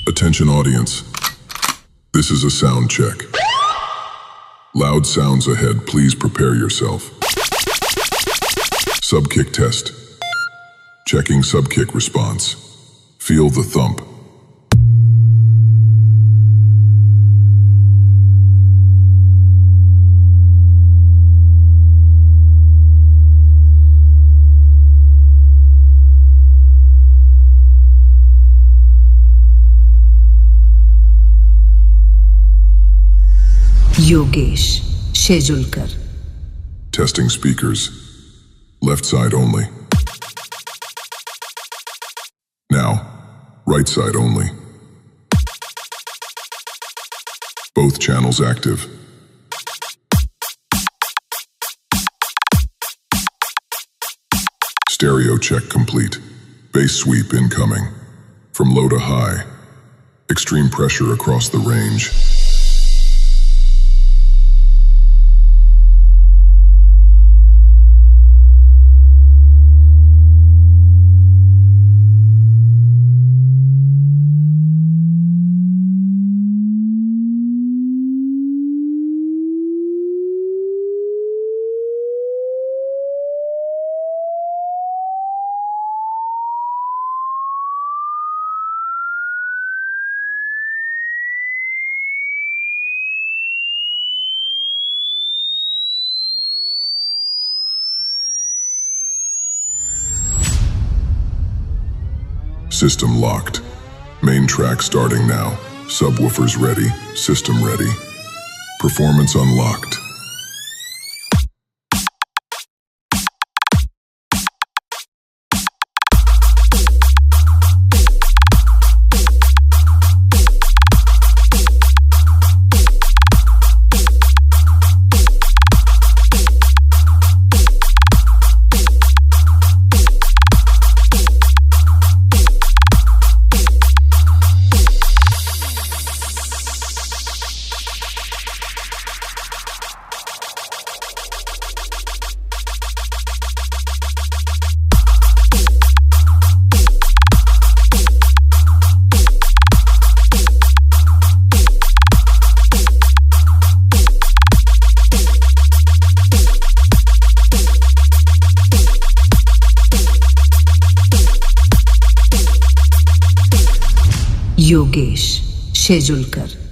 Attention audience, this is a sound check. Loud sounds ahead, please prepare yourself. Subkick test. Checking subkick response. Feel the thump. Yogesh Shejulkar. Testing speakers. Left side only. Now, right side only. Both channels active. Stereo check complete. Bass sweep incoming. From low to high. Extreme pressure across the range. System locked. Main track starting now. Subwoofers ready. System ready. Performance unlocked. Yogesh Shejulkar.